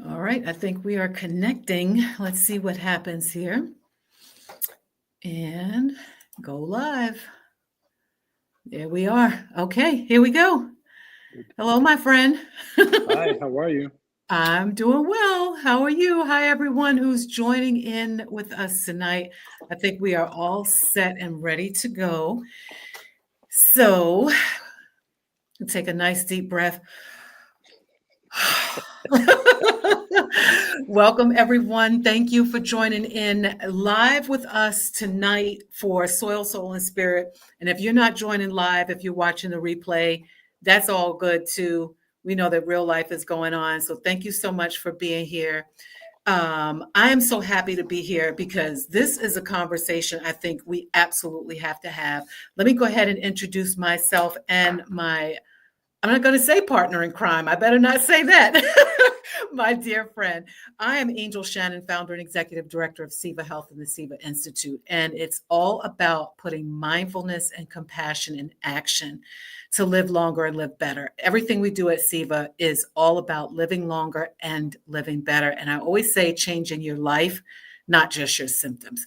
All right, I think we are connecting. Let's see what happens here. And go live. There we are. Okay, here we go. Hello, my friend. Hi, how are you? I'm doing well. How are you? Hi, everyone who's joining in with us tonight. I think we are all set and ready to go. So, take a nice deep breath. Welcome, everyone. Thank you for joining in live with us tonight for Soil, Soul, and Spirit. And if you're not joining live, if you're watching the replay, that's all good too. We know that real life is going on. So thank you so much for being here. I am so happy to be here because this is a conversation I think we absolutely have to have. Let me go ahead and introduce myself and I'm not going to say partner in crime. I better not say that. My dear friend, I am Angel Shannon, founder and executive director of SIVA Health and the SIVA Institute. And it's all about putting mindfulness and compassion in action to live longer and live better. Everything we do at SIVA is all about living longer and living better. And I always say changing your life, not just your symptoms.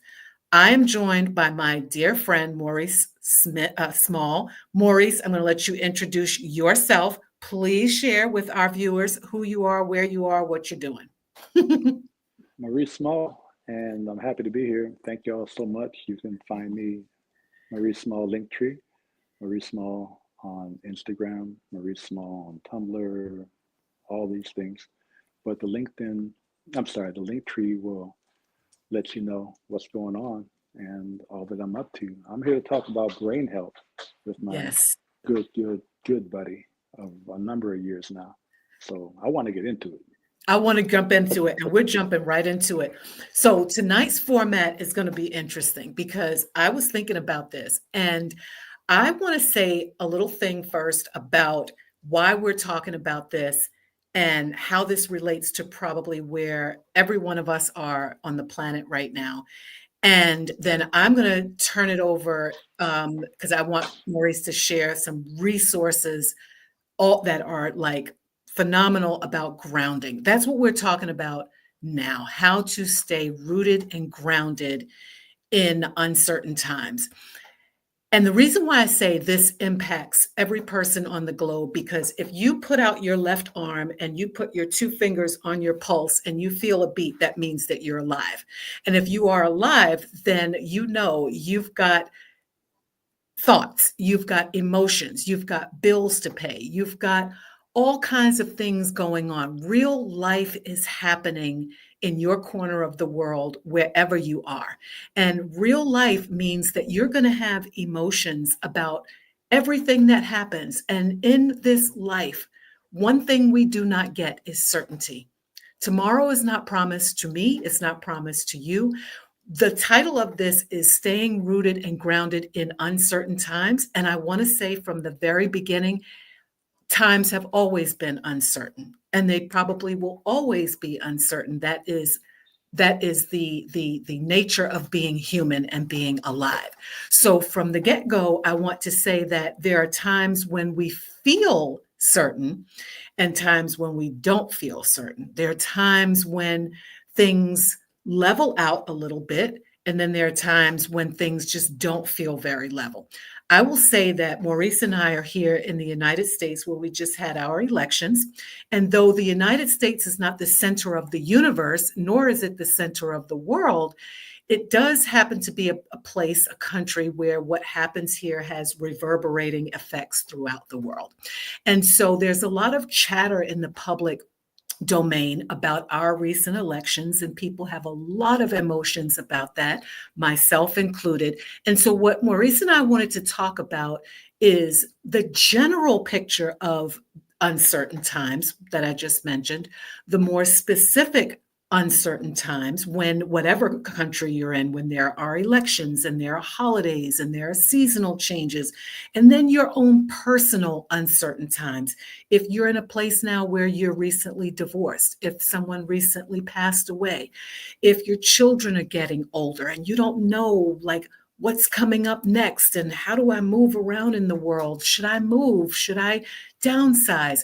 I am joined by my dear friend, Maurice Small. Maurice, I'm going to let you introduce yourself. Please share with our viewers who you are, where you are, what you're doing. Maurice Small, and I'm happy to be here. Thank you all so much. You can find me, Maurice Small Linktree, Maurice Small on Instagram, Maurice Small on Tumblr, all these things. But the Linktree will let you know what's going on and all that I'm up to. I'm here to talk about brain health with my Yes. good buddy of a number of years now. So I want to get into it. I want to jump into it, and we're jumping right into it. So tonight's format is going to be interesting because I was thinking about this, and I want to say a little thing first about why we're talking about this and how this relates to probably where every one of us are on the planet right now. And then I'm going to turn it over because I want Maurice to share some resources all that are like phenomenal about grounding. That's what we're talking about now, how to stay rooted and grounded in uncertain times. And the reason why I say this impacts every person on the globe, because if you put out your left arm and you put your two fingers on your pulse and you feel a beat, that means that you're alive. And if you are alive, then you know you've got thoughts, you've got emotions, you've got bills to pay, you've got all kinds of things going on. Real life is happening in your corner of the world, wherever you are. And real life means that you're going to have emotions about everything that happens. And in this life, one thing we do not get is certainty. Tomorrow is not promised to me, it's not promised to you. The title of this is Staying Rooted and Grounded in Uncertain Times. And I want to say from the very beginning, times have always been uncertain, and they probably will always be uncertain. That is the nature of being human and being alive. So from the get-go, I want to say that there are times when we feel certain and times when we don't feel certain. There are times when things level out a little bit, and then there are times when things just don't feel very level. I will say that Maurice and I are here in the United States where we just had our elections. And though the United States is not the center of the universe, nor is it the center of the world, it does happen to be a place, a country where what happens here has reverberating effects throughout the world. And so there's a lot of chatter in the public domain about our recent elections, and people have a lot of emotions about that, myself included. And so what Maurice and I wanted to talk about is the general picture of uncertain times that I just mentioned, the more specific uncertain times when whatever country you're in, when there are elections and there are holidays and there are seasonal changes, and then your own personal uncertain times. If you're in a place now where you're recently divorced, if someone recently passed away, if your children are getting older and you don't know like what's coming up next and how do I move around in the world? Should I move? Should I downsize?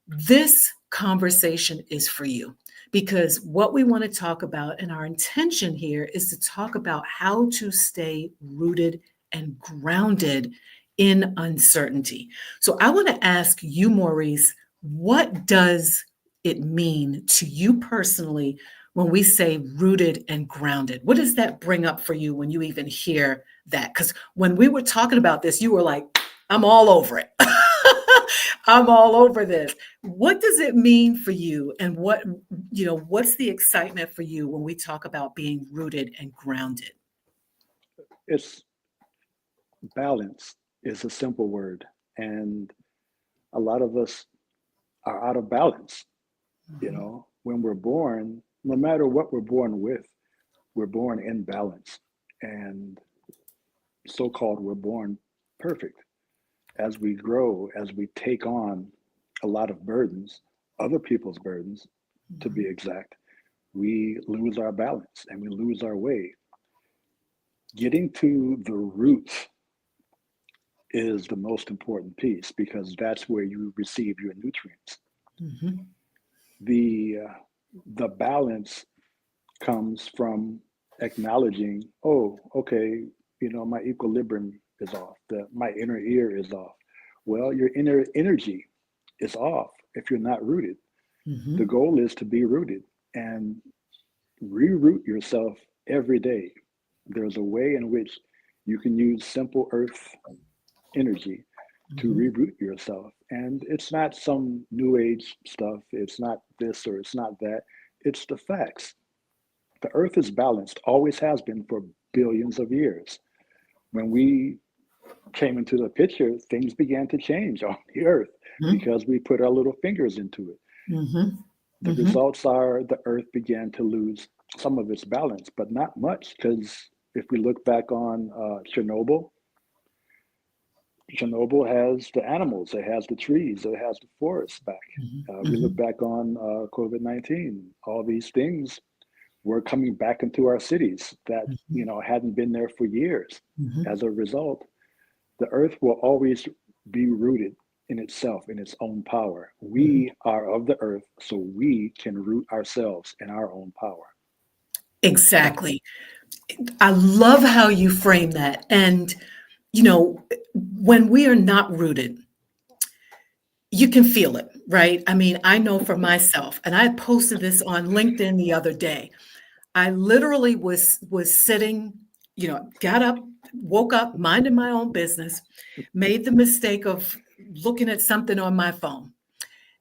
This conversation is for you because what we want to talk about and our intention here is to talk about how to stay rooted and grounded in uncertainty. So I want to ask you, Maurice, what does it mean to you personally when we say rooted and grounded? What does that bring up for you when you even hear that? Because when we were talking about this, you were like, I'm all over it. I'm all over this. What does it mean for you? And what's the excitement for you when we talk about being rooted and grounded? It's balance is a simple word. And a lot of us are out of balance. Mhm. When we're born, no matter what we're born with, we're born in balance. And so called, we're born perfect. As we grow, as we take on a lot of burdens, other people's burdens, to be Mhm. exact, we lose our balance and we lose our way. Getting to the root is the most important piece because that's where you receive your nutrients. Mhm. The balance comes from acknowledging, oh, okay, my equilibrium is off, my inner ear is off. Well, your inner energy is off if you're not rooted. The Mhm. goal is to be rooted and reroot yourself every day. There's a way in which you can use simple earth energy to Mhm. reroot yourself. And it's not some new age stuff, it's not this or it's not that, it's the facts. The earth is balanced, always has been for billions of years. When we came into the picture, things began to change on the earth Mhm. because we put our little fingers into it. Mhm. The Mhm. results are the earth began to lose some of its balance, but not much because if we look back on Chernobyl has the animals, it has the trees, it has the forests back. Mhm. We look Mhm. back on COVID-19, all these things were coming back into our cities that, Mhm. hadn't been there for years. Mhm. As a result, the earth will always be rooted in itself, in its own power. Mhm. We are of the earth, so we can root ourselves in our own power. Exactly. I love how you frame that. And, you know, when we are not rooted, you can feel it, right? I mean, I know for myself, and I posted this on LinkedIn the other day. I literally was sitting, got up, woke up, minding my own business, made the mistake of looking at something on my phone,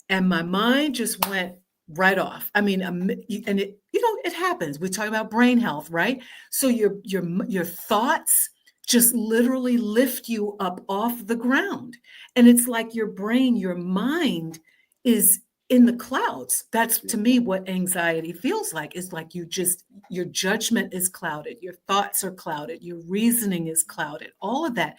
and my mind just went right off. I mean, and it happens. We talk about brain health, right? So your thoughts just literally lift you up off the ground, and it's like your brain, your mind is in the clouds. That's to Yeah. me what anxiety feels like. It's like your judgment is clouded, your thoughts are clouded, your reasoning is clouded, all of that.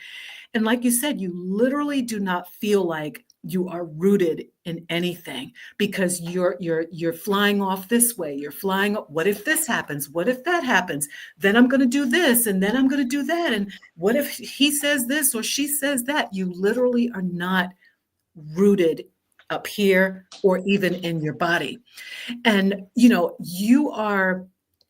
And like you said, you literally do not feel like you are rooted in anything because you're flying off this way. You're flying. What if this happens? What if that happens? Then I'm going to do this, and then I'm going to do that. And what if he says this or she says that? You literally are not rooted up here or even in your body. And you are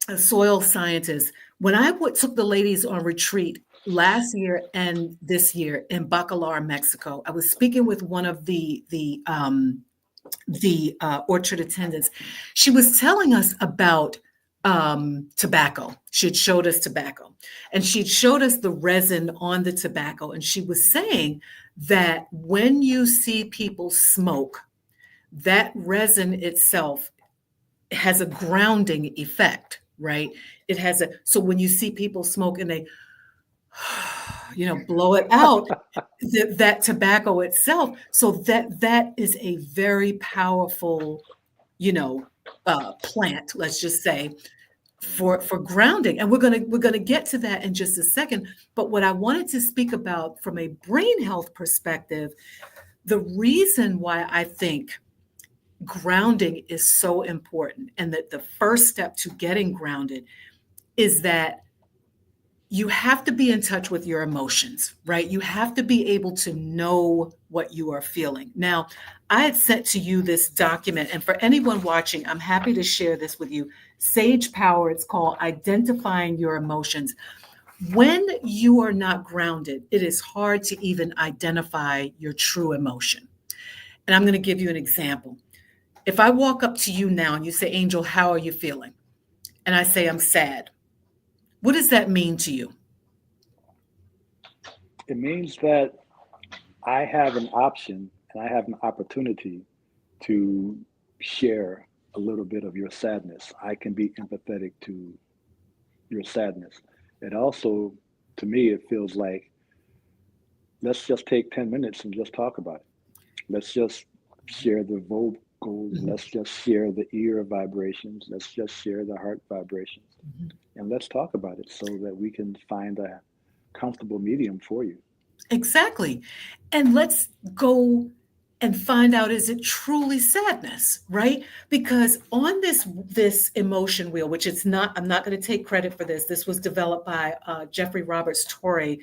a soil scientist. When took the ladies on retreat last year and this year in Bacalar, Mexico, I was speaking with one of the orchard attendants. She was telling us about tobacco. She had showed us tobacco, and she'd showed us the resin on the tobacco, and she was saying that when you see people smoke, that resin itself has a grounding effect, right? So when you see people smoke and they, blow it out, that tobacco itself, so that is a very powerful, you know, plant, let's just say, for grounding. And we're gonna get to that in just a second. But what I wanted to speak about from a brain health perspective, the reason why I think grounding is so important and that the first step to getting grounded is that you have to be in touch with your emotions, right? You have to be able to know what you are feeling. Now, I had sent to you this document, and for anyone watching, I'm happy to share this with you. Sage Power, it's called Identifying Your Emotions. When you are not grounded, it is hard to even identify your true emotion. And I'm going to give you an example. If I walk up to you now and you say, Angel, how are you feeling? And I say, I'm sad. What does that mean to you? It means that I have an option and I have an opportunity to share a little bit of your sadness. I can be empathetic to your sadness. It also, to me, it feels like let's just take 10 minutes and just talk about it. Let's just share the vocals. Mhm, Let's just share the ear vibrations. Let's just share the heart vibrations. mhm. And let's talk about it so that we can find a comfortable medium for you. Exactly. And let's go and find out, is it truly sadness, right? Because on this emotion wheel, which it's not, I'm not going to take credit for this. This was developed by Jeffrey Roberts Torrey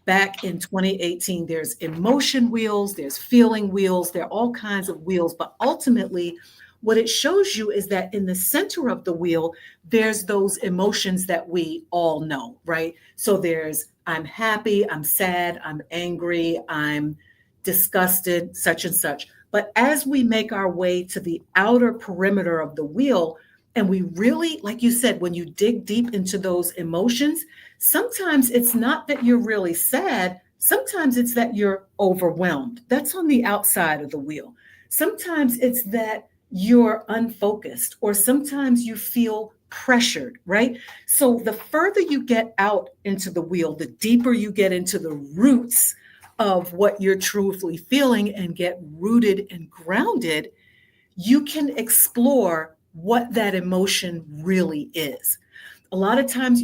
back in 2018. There's emotion wheels, there's feeling wheels, there are all kinds of wheels, but ultimately what it shows you is that in the center of the wheel, there's those emotions that we all know, right? So there's I'm happy, I'm sad, I'm angry, I'm disgusted, such and such. But as we make our way to the outer perimeter of the wheel, and we really, like you said, when you dig deep into those emotions, sometimes it's not that you're really sad. Sometimes it's that you're overwhelmed. That's on the outside of the wheel. Sometimes it's that you're unfocused, or sometimes you feel pressured, right? So the further you get out into the wheel, the deeper you get into the roots of what you're truly feeling and get rooted and grounded, you can explore what that emotion really is. A lot of times,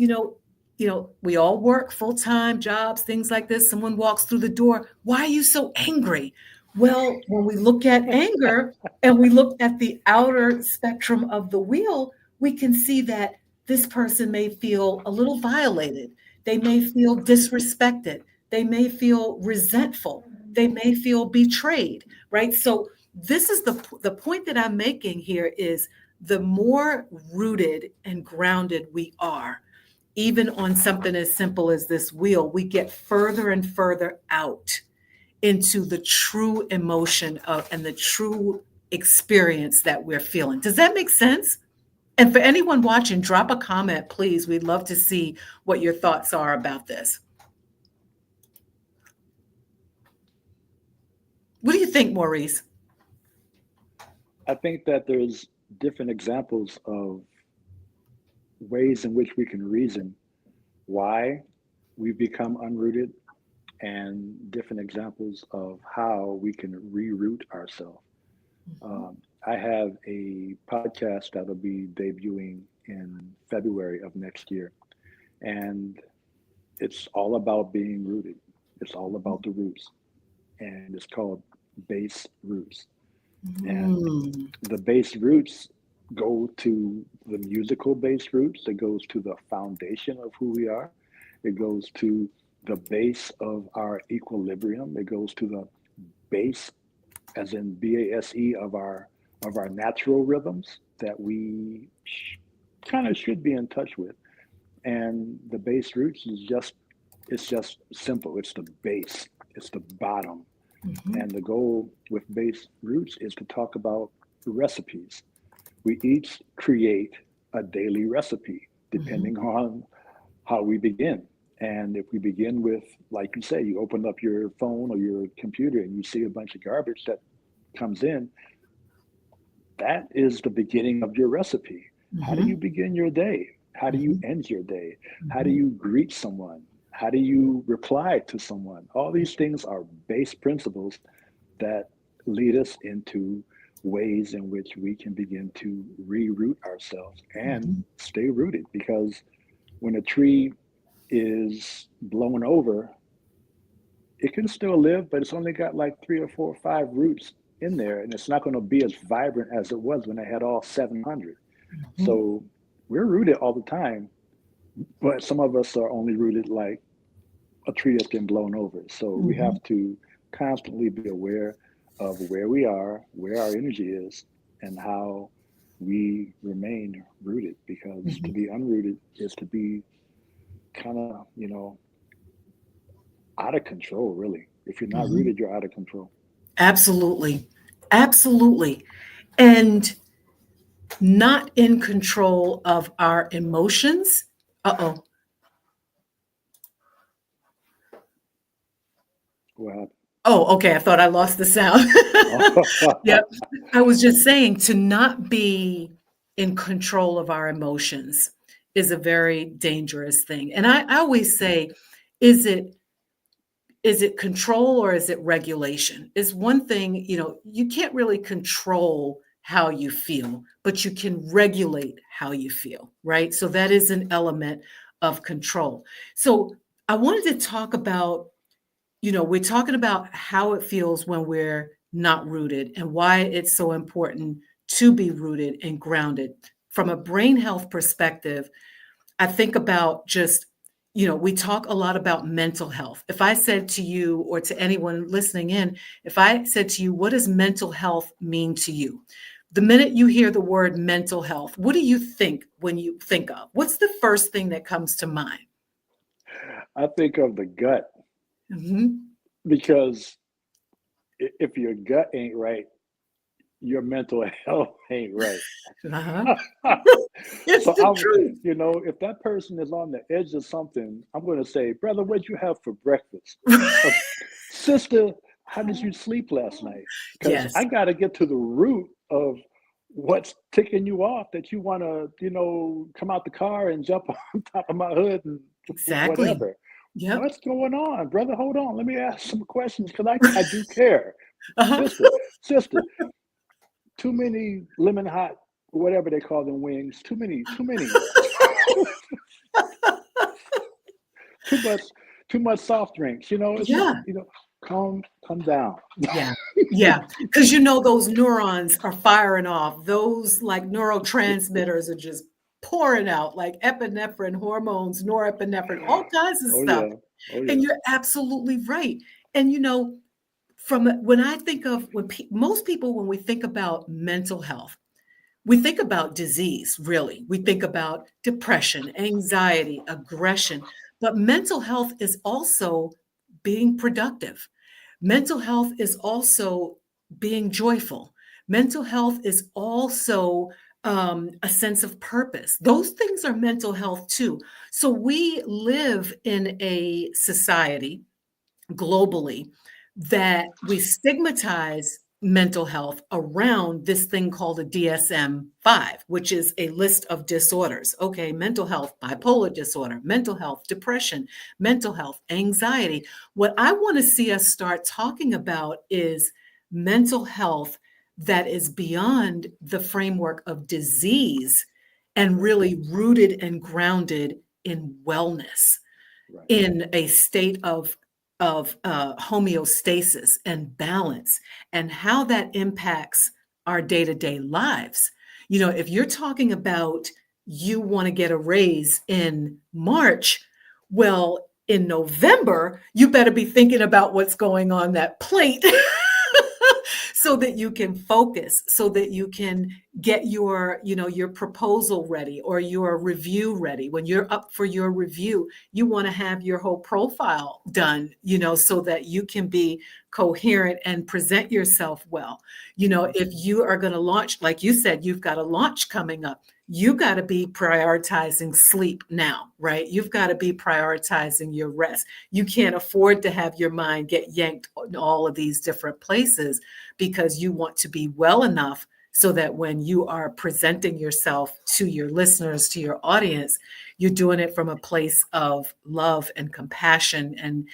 we all work full-time jobs, things like this. Someone walks through the door, why are you so angry? Well, when we look at anger and we look at the outer spectrum of the wheel, we can see that this person may feel a little violated. They may feel disrespected. They may feel resentful. They may feel betrayed, right? So this is the point that I'm making here is the more rooted and grounded we are, even on something as simple as this wheel, we get further and further out into the true emotion of and the true experience that we're feeling. Does that make sense? And for anyone watching, drop a comment, please. We'd love to see what your thoughts are about this. What do you think, Maurice? I think that there's different examples of ways in which we can reason why we become unrooted and different examples of how we can reroute ourselves. I have a podcast that'll be debuting in February of next year, and it's all about being rooted. It's all about the roots, and it's called Base Roots. And Mm, the base roots go to the musical base roots. It goes to the foundation of who we are. It goes to the base of our equilibrium. It goes to the base, as in BASE, of our natural rhythms that we kind of should be in touch with. And the base roots is just it's just simple. It's the base. It's the bottom. mhm, And the goal with base roots is to talk about recipes. We each create a daily recipe mhm, depending on how we begin. And if we begin with, like you say, you open up your phone or your computer and you see a bunch of garbage that comes in, that is the beginning of your recipe. How do you mhm, begin your day? How do you mhm, end your day? How do mhm, you greet someone? How do you reply to someone? All these things are base principles that lead us into ways in which we can begin to reroute ourselves and mhm. stay rooted. Because when a tree is blown over, it can still live, but it's only got like three or four or five roots in there, and it's not going to be as vibrant as it was when it had all 700. Mhm. So we're rooted all the time, but some of us are only rooted like a tree that's been blown over. So we have Mhm, to constantly be aware of where we are, where our energy is, and how we remain rooted. Because to mhm, be unrooted is to be kind of, out of control, really. If you're not mhm. rooted, you're out of control. Absolutely. Absolutely. And not in control of our emotions. Uh-oh. Well, Oh, okay. I thought I lost the sound. Yep. I was just saying to not be in control of our emotions is a very dangerous thing. And I always say, is it is it control or is it regulation? Is one thing, you can't really control how you feel, but you can regulate how you feel, right? So that is an element of control. So I wanted to talk about, we're talking about how it feels when we're not rooted and why it's so important to be rooted and grounded. From a brain health perspective, I think about just, we talk a lot about mental health. If I said to you or to anyone listening in, if I said to you, what does mental health mean to you? The minute you hear the word mental health, what do you think when you think of? What's the first thing that comes to mind? I think of the gut Mhm. because if your gut ain't right, your mental health ain't right. Uh-huh. It's So the truth. if that person is on the edge of something, I'm going to say, brother, what'd you have for breakfast? Uh, Sister, how did you sleep last night? Because Yes, I got to get to the root of what's ticking you off that you want to, come out the car and jump on top of my hood and exactly. whatever. Yep. What's going on, brother? Hold on. Let me ask some questions because I do care. Uh-huh. Sister, too many lemon hot, whatever they call them wings. Too many, too much, too much soft drinks. It's not. Yeah. Calm down. Yeah. Yeah. Because those neurons are firing off. Those like neurotransmitters are just pouring out like epinephrine hormones, norepinephrine, all kinds of Oh stuff. yeah, oh And yeah. you're absolutely right. And from when I think of most people, when we think about mental health, we think about disease, really. We think about depression, anxiety, aggression, but mental health is also being productive. Mental health is also being joyful. Mental health is also a sense of purpose. Those things are mental health too. So we live in a society globally that we stigmatize mental health around this thing called a DSM-5, which is a list of disorders. Okay, mental health, bipolar disorder, mental health, depression, mental health, anxiety. What I want to see us start talking about is mental health that is beyond the framework of disease and Right, really rooted and grounded in wellness, right, in a state of homeostasis and balance, and how that impacts our day-to-day lives. If you're talking about you want to get a raise in March, well, in November, you better be thinking about what's going on that plate so that you can focus, so that you can get your proposal ready or your review ready. When you're up for your review, you want to have your whole profile done, so that you can be coherent and present yourself well. hmm If you are going to launch, like you said, you've got a launch coming up, you got to be prioritizing sleep now, right? You've got to be prioritizing your rest. You can't afford to have your mind get yanked in all of these different places because you want to be well enough so that when you are presenting yourself to your listeners, to your audience, you're doing it from a place of love and compassion and,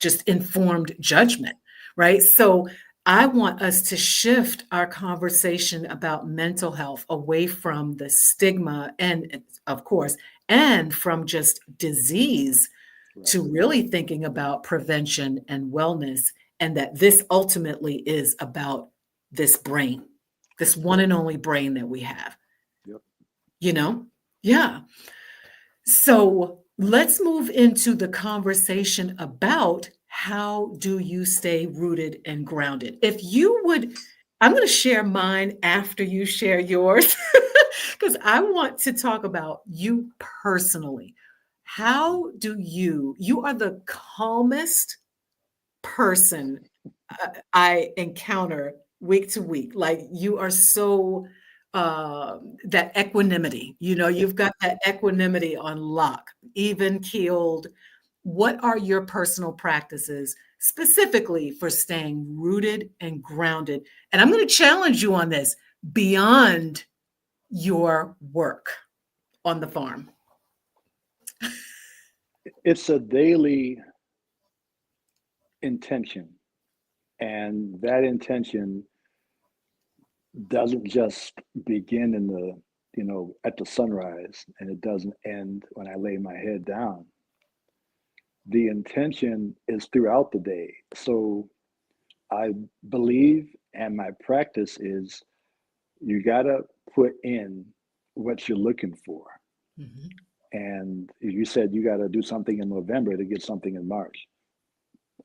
just informed judgment, right? So I want us to shift our conversation about mental health away from the stigma and, of course, and from just disease right. to really thinking about prevention and wellness, and that this ultimately is about this brain, this one Yep, and only brain that we have, yep. you know? Yeah. So let's move into the conversation about how do you stay rooted and grounded. If you would, I'm going to share mine after you share yours because I want to talk about you personally. How do you are the calmest person I encounter week to week. Like you are so that equanimity, you've got that equanimity on lock, even keeled. What are your personal practices specifically for staying rooted and grounded? And I'm going to challenge you on this beyond your work on the farm. It's a daily intention, and that intention doesn't just begin in the at the sunrise, and it doesn't end when I lay my head down. The intention is throughout the day. So I believe, and my practice is, you gotta put in what you're looking for. Mhm, And you said you got to do something in November to get something in March.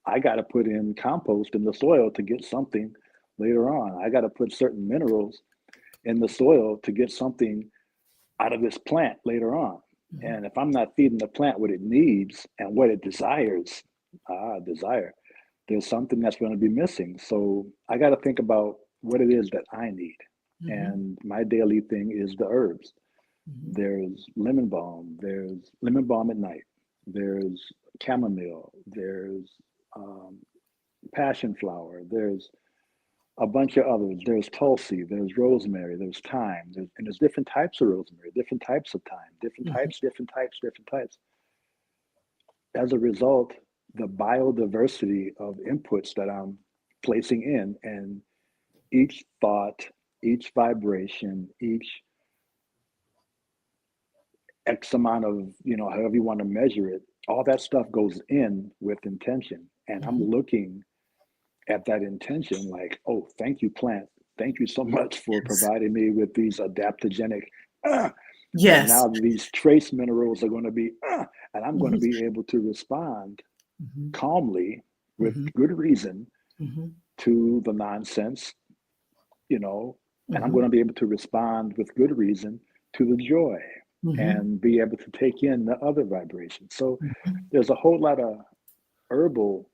I got to put in compost in the soil to get something later on. I got to put certain minerals in the soil to get something out of this plant later on. mhm, And if I'm not feeding the plant what it needs and what it desires, desire, there's something that's going to be missing. So I got to think about what it is that I need. mhm, And my daily thing is the herbs. mhm, There's lemon balm. There's lemon balm at night. There's chamomile. There's um, passion flower. There's a bunch of others. There's tulsi. There's rosemary. There's thyme. And there's different types of rosemary, different types of thyme, different mhm. types, different types, different types. As a result, the biodiversity of inputs that I'm placing in, and each thought, each vibration, each X amount of, however you want to measure it, all that stuff goes in with intention. And I'm Mhm. looking at that intention like, oh, thank you, plant. Thank you so much for Yes. providing me with these adaptogenic, uh, and Yes. now these trace minerals are going to be, and I'm going to Mhm, be able to respond mhm, calmly with mhm, good reason mhm, to the nonsense, you know, and I'm mhm, going to be able to respond with good reason to the joy mhm, and be able to take in the other vibrations. So mhm, there's a whole lot of herbal,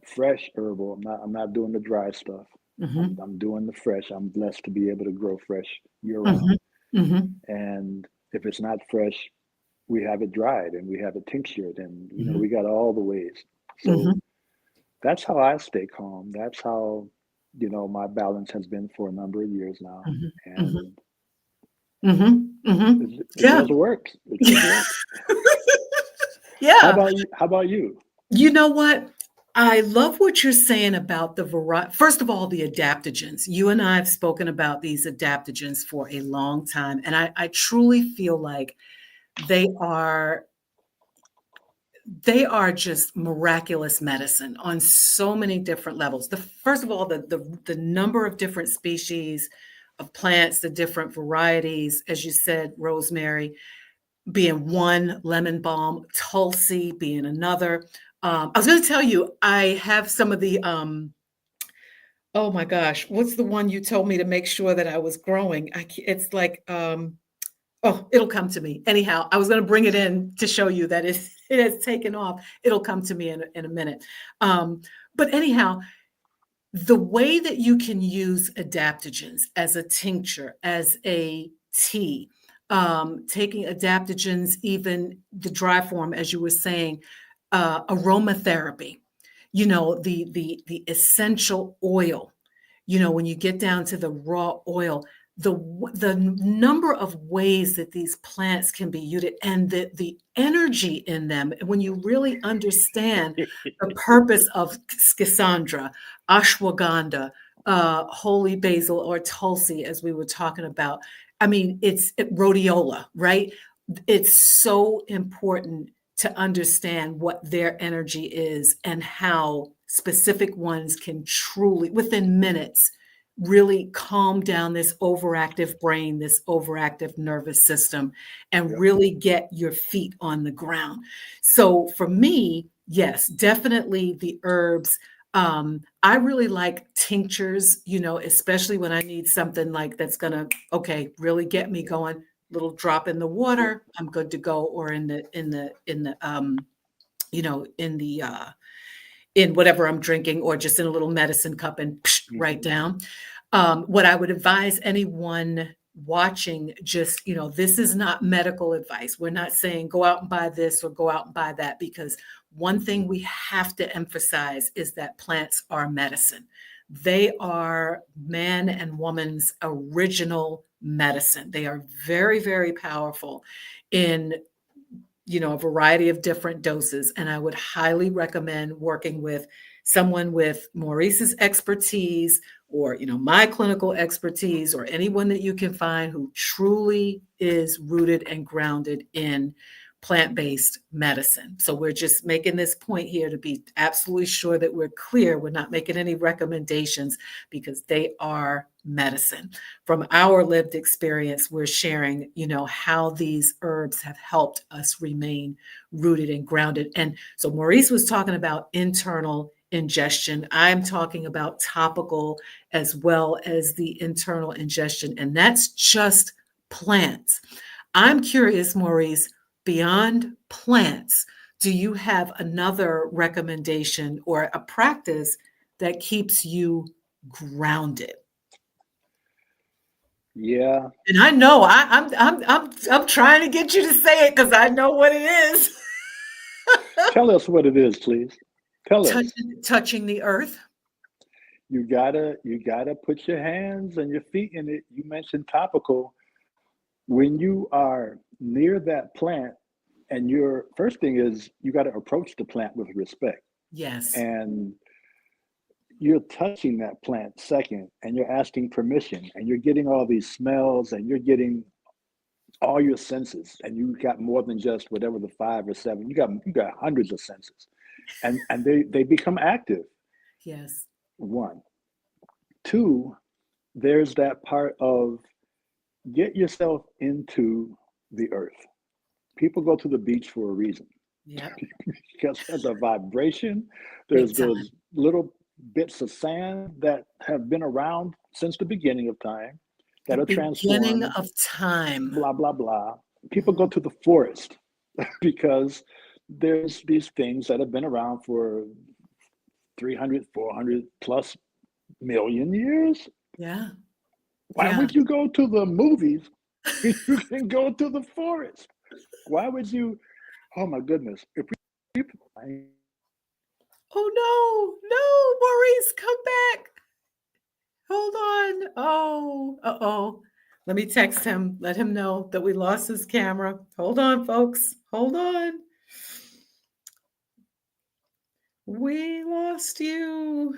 fresh herbal. I'm not doing the dry stuff. I'm mhm, I'm doing the fresh. I'm blessed to be able to grow fresh year round. mhm, mhm, And if it's not fresh, we have it dried and we have it tinctured, and we mhm, got all the ways. So mhm, that's how I stay calm. That's how my balance has been for a number of years now, mhm, mhm, and mhm, mhm. it Yeah. just works. It just works. How Yeah. about you? How about you? You know what? I love what you're saying about the variety. First of all, the adaptogens. You and I have spoken about these adaptogens for a long time, and I truly feel like they are they are just miraculous medicine on so many different levels. The first of all, the number of different species of plants, the different varieties, as you said, rosemary being one, lemon balm, tulsi being another. I was going to tell you, I have some of the oh my gosh, what's the one you told me to make sure that I was growing? It's like oh, it'll come to me. Anyhow, I was going to bring it in to show you that it has taken off. It'll come to me in a minute. But anyhow, the way that you can use adaptogens as a tincture, as a tea, taking adaptogens, even the dry form, as you were saying, aromatherapy, the essential oil, when you get down to the raw oil, the number of ways that these plants can be used and the energy in them, when you really understand the purpose of schisandra, ashwagandha, holy basil or tulsi, as we were talking about. I mean, rhodiola, right? It's so important to understand what their energy is and how specific ones can truly, within minutes, really calm down this overactive brain, this overactive nervous system, and Yep. really get your feet on the ground. So for me, yes, definitely the herbs. I really like tinctures, especially when I need something like that's gonna, okay, really get me going. Little drop in the Yep. water, I'm good to go, or in the in whatever I'm drinking, or just in a little medicine cup and right Hmm. down. What I would advise anyone watching, just, this is not medical advice. We're not saying go out and buy this or go out and buy that, because one thing we have to emphasize is that plants are medicine. They are man and woman's original medicine. They are very, very powerful in a variety of different doses. And I would highly recommend working with someone with Maurice's expertise, or, my clinical expertise, or anyone that you can find who truly is rooted and grounded in plant-based medicine. So we're just making this point here to be absolutely sure that we're clear. We're not making any recommendations, because they are medicine. From our lived experience, we're sharing, how these herbs have helped us remain rooted and grounded. And so Maurice was talking about internal ingestion. I'm talking about topical as well as the internal ingestion, and that's just plants. I'm curious, Maurice, beyond plants, do you have another recommendation or a practice that keeps you grounded? Yeah. And I know I'm trying to get you to say it, because I know what it is. Tell us what it is, please. Tell us. Touching the earth. You gotta put your hands and your feet in it. You mentioned topical. When you are near that plant, and your first thing is you got to approach the plant with respect, Yes. and you're touching that plant second, and you're asking permission, and you're getting all these smells, and you're getting all your senses, and you got more than just whatever the 5 or 7. You got hundreds of senses, and they become active. Yes. One. Two, there's that part of get yourself into the earth. People go to the beach for a reason, Yep. because there's a vibration. Big There's time. those little bits of sand that have been around since the beginning of time The that are beginning transformed, of time. blah, blah, blah. People go Mhm. to the forest because there's these things that have been around for 300, 400 plus million years. Yeah. Why Yeah. would you go to the movies when you can go to the forest? Why would you? Oh my goodness. If we, Oh no, no, Maurice, come back. Hold on. Oh, uh-oh. Let me text him, let him know that we lost his camera. Hold on, folks. Hold on. We lost you.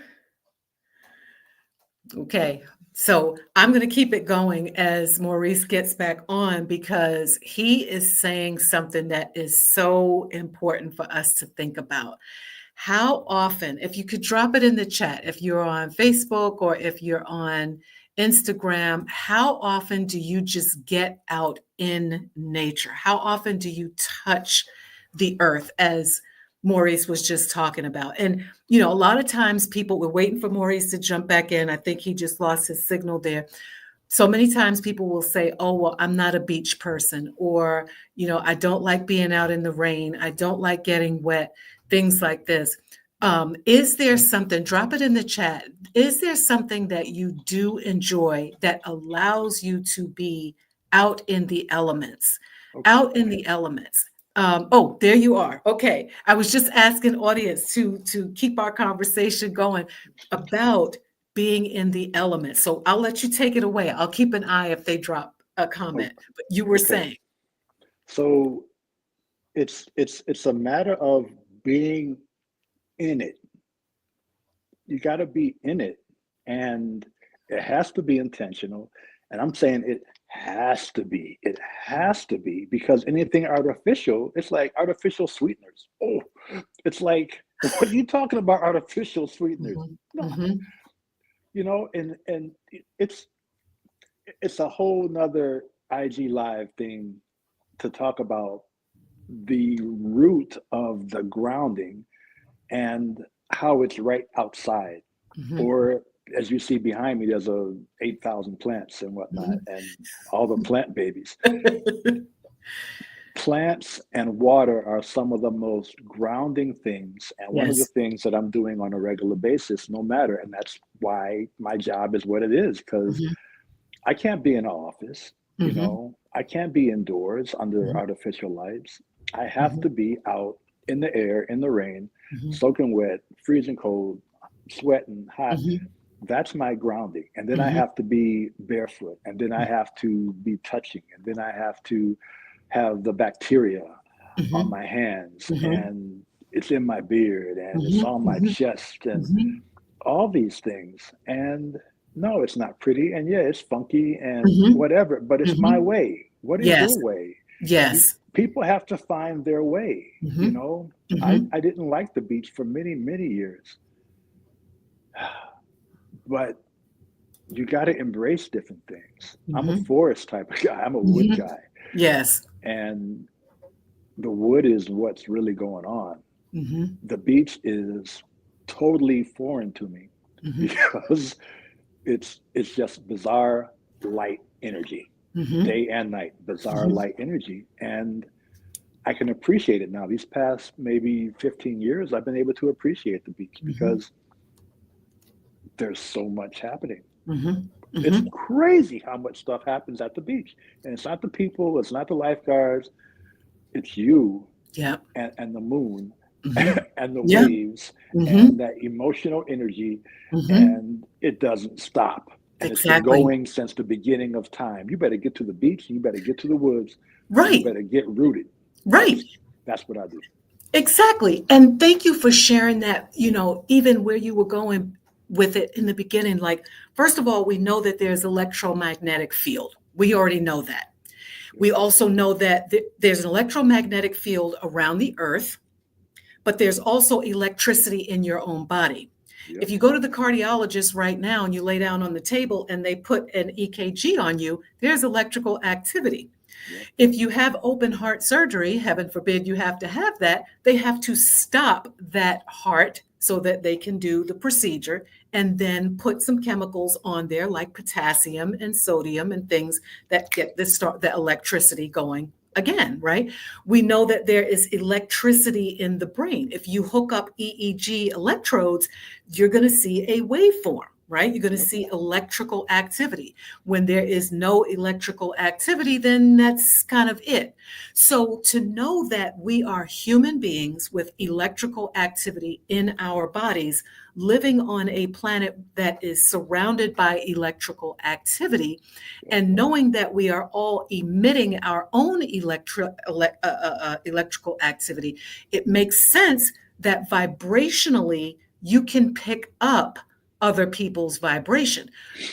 Okay. So I'm going to keep it going as Maurice gets back on, because he is saying something that is so important for us to think about. How often, if you could drop it in the chat, if you're on Facebook or if you're on Instagram, how often do you just get out in nature? How often do you touch the earth, as Maurice was just talking about? And, a lot of times people were waiting for Maurice to jump back in. I think he just lost his signal there. So many times people will say, oh, well, I'm not a beach person, or, I don't like being out in the rain. I don't like getting wet, things like this. Is there something, drop it in the chat. Is there something that you do enjoy that allows you to be out in the elements? okay. Out in the elements. Oh, there you are. Okay. I was just asking audience to keep our conversation going about being in the element. So I'll let you take it away. I'll keep an eye if they drop a O- comment. But you were Okay. saying, So it's a matter of being in it. You got to be in it, and it has to be intentional. And I'm saying it has to be. It has to be, because anything artificial, it's like artificial sweeteners. Oh, it's like, what are you talking about, artificial sweeteners? mhm, No, mhm, and it's a whole nother IG live thing to talk about the root of the grounding and how it's right outside. Mhm. Or as you see behind me, there's a 8,000 plants and whatnot, Mhm. and all the plant babies. Plants and water are some of the most grounding things, and one of the Yes. things that I'm doing on a regular basis, no matter, and that's why my job is what it is, because Mhm. I can't be in an office, Mhm. I can't be indoors under Mhm. artificial lights. I have Mhm. to be out in the air, in the rain, Mhm. soaking wet, freezing cold, sweating, hot. Mhm. That's my grounding. And then I Mhm. have to be barefoot, and then I have to be touching, and then I have to have the bacteria on Mhm. my hands, Mhm. and it's in my beard, and it's Mhm. on my Mhm. chest, and Mhm. all these things. And no, it's not pretty. And yeah, it's funky and Mhm. whatever, but it's my Mhm. way. What is Yes. your way? Yes. People have to find their way. Mhm. I Mhm. didn't like the beach for many, many years, but you got to embrace different things. I'm a Mhm. forest type of guy, I'm a wood Mhm. guy. Yes. And the wood is what's really going on. Mhm. The beach is totally foreign to me Mhm. because it's just bizarre light energy, Mhm. day and night, bizarre Mhm. light energy. And I can appreciate it now. These past maybe 15 years, I've been able to appreciate the beach Mhm. because there's so much happening. Mhm. It's Mhm. crazy how much stuff happens at the beach. And it's not the people, it's not the lifeguards, it's you Yeah. and the moon Mhm. and the Yeah. waves and Mhm. that emotional energy, Mhm. and it doesn't stop. And it's been Exactly. going since the beginning of time. You better get to the beach, you better get to the woods, and you Right. better get rooted. Right. That's what I do. Exactly. And thank you for sharing that, even where you were going with it in the beginning. Like, first of all, we know that there's electromagnetic field. We already know that. Yep, We also know that there's an electromagnetic field around the earth, but there's also electricity in your own body. yep, If you go to the cardiologist right now and you lay down on the table and they put an EKG on you, there's electrical activity. yep, If you have open heart surgery, heaven forbid you have to have that, they have to stop that heart so that they can do the procedure and then put some chemicals on there like potassium and sodium and things that get the electricity going again, right? We know that there is electricity in the brain. If you hook up EEG electrodes, you're going to see a waveform, right? You're going to yep, see electrical activity. When there is no electrical activity, then that's kind of it. So to know that we are human beings with electrical activity in our bodies, living on a planet that is surrounded by electrical activity, yep, and knowing that we are all emitting our own electrical activity, it makes sense that vibrationally you can pick up other people's vibration.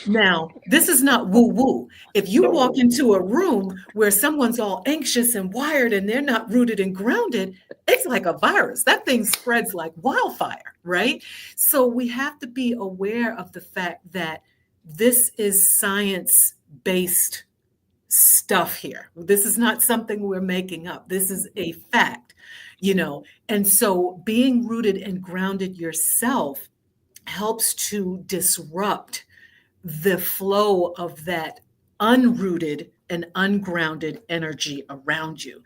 Now, this is not woo woo. If you walk no, into a room where someone's all anxious and wired and they're not rooted and grounded, it's like a virus. That thing spreads like wildfire, right? So we have to be aware of the fact that this is science based stuff here. This is not something we're making up. This is a fact. And so being rooted and grounded yourself helps to disrupt the flow of that unrooted and ungrounded energy around you.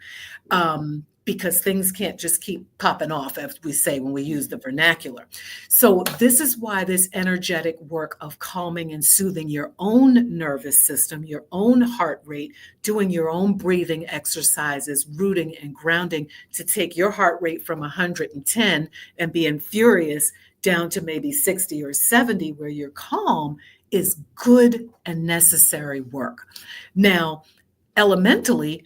yep, Because things can't just keep popping off, as we say when we use the vernacular. So, this is why this energetic work of calming and soothing your own nervous system, your own heart rate, doing your own breathing exercises, rooting and grounding to take your heart rate from 110 and being furious down to maybe 60 or 70, where you're calm, is good and necessary work. Now, elementally,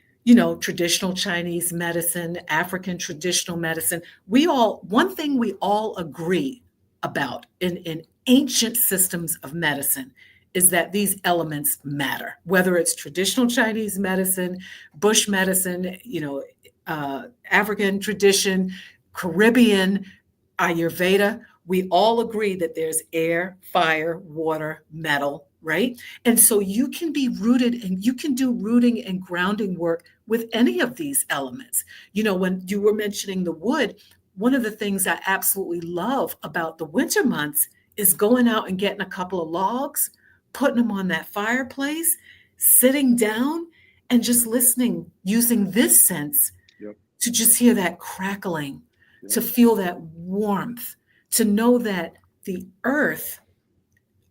traditional Chinese medicine, African traditional medicine, one thing we all agree about in ancient systems of medicine is that these elements matter, whether it's traditional Chinese medicine, bush medicine, African tradition, Caribbean, Ayurveda. We all agree that there's air, fire, water, metal, right? And so you can be rooted and you can do rooting and grounding work with any of these elements. When you were mentioning the wood, one of the things I absolutely love about the winter months is going out and getting a couple of logs, putting them on that fireplace, sitting down and just listening, using this sense Yep. to just hear that crackling, Yep. to feel that warmth, to know that the earth,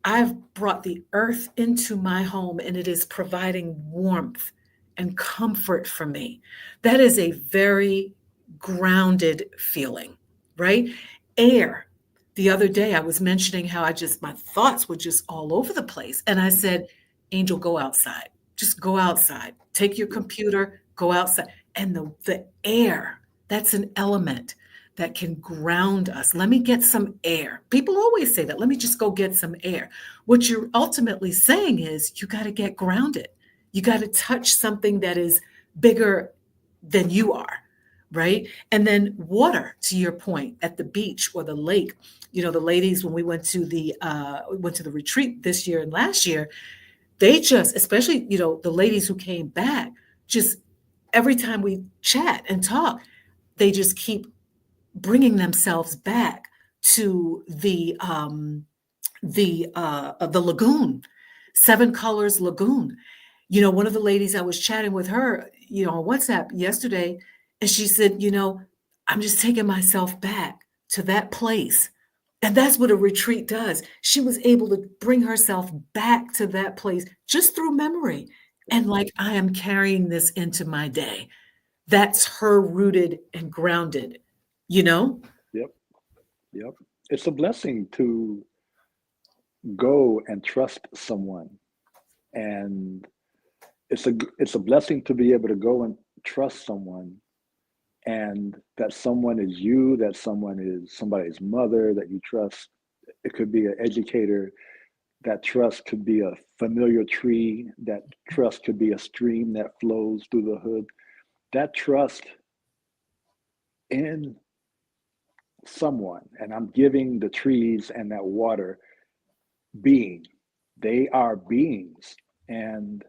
I've brought the earth into my home and it is providing warmth and comfort for me. That is a very grounded feeling, right? Air. The other day I was mentioning how my thoughts were just all over the place. And I Mhm. said, Angel, go outside. Just go outside. Take your Yep. computer, go outside. And the air, that's an element that can ground us. Let me get some air. People always say that. Let me just go get some air. What you're ultimately saying is you got to get grounded. You got to touch something that is bigger than you are, right? And then water, to your point, at the beach or the lake. The ladies, when we went to the retreat this year and last year, they just, especially, the ladies who came back, just every time we chat and talk, they just keep bringing themselves back to the lagoon, Seven Colors Lagoon. One of the ladies, I was chatting with her, on WhatsApp yesterday, and she said, I'm just taking myself back to that place. And that's what a retreat does. She was able to bring herself back to that place just through memory. And like, I am carrying this into my day. That's her rooted and grounded, you know? Yep. Yep. It's a blessing to go and trust someone, and it's a blessing to be able to go and trust someone, and that someone is you, that someone is somebody's mother that you trust. It could be an educator. That trust could be a familiar tree. That trust could be a stream that flows through the hood. That trust in someone, and I'm giving the trees and that water being. They are beings, and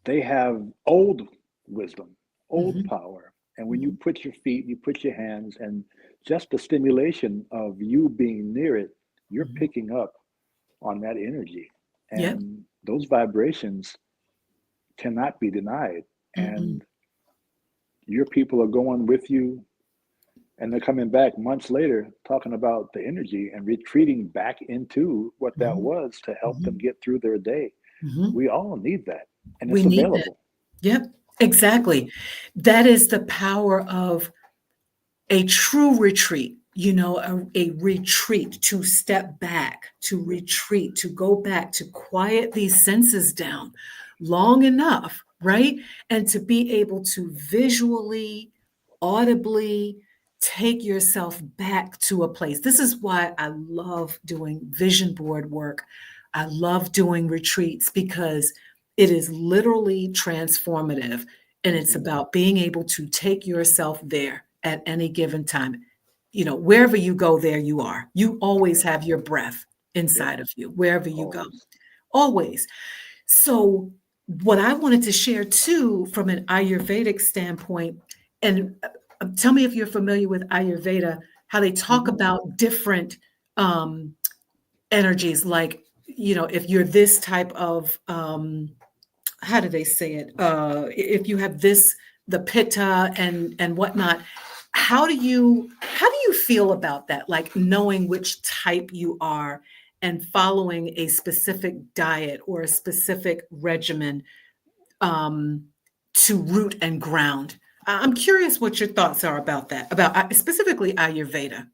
they have old wisdom, old Mhm, power. And when you mhm, put your feet, you put your hands, and just the stimulation of you being near it, you're mhm. picking up on that energy. Yep. And those vibrations cannot be denied. Mm-mm. And your people are going with you, and they're coming back months later talking about the energy and retreating back into what that Mhm, was to help them mhm, get through their day. mhm. We all need that, and We it's need that. available. Yep, exactly. That is the power of a true retreat, a retreat, to step back, to Yep. retreat, to go back, to quiet these senses down long enough, right? And to be able to visually, audibly take yourself back to a place. This is why I love doing vision board work. I love doing retreats because it is literally transformative, and it's Hmm. about being able to take yourself there at any given time. Wherever you go, there you are. You always Yep. have your breath Yep. inside of you, wherever you go, Always. always. So, what I wanted to share too, from an Ayurvedic standpoint, and tell me if you're familiar with Ayurveda, how they talk Hmm. about different um, energies, like, if you're this type of how do they say it? If you have this, the pitta and whatnot, how do you feel about that? Like, knowing which type you are and following a specific diet or a specific regimen um, to root and ground. I'm curious what your thoughts are about that, about specifically Ayurveda.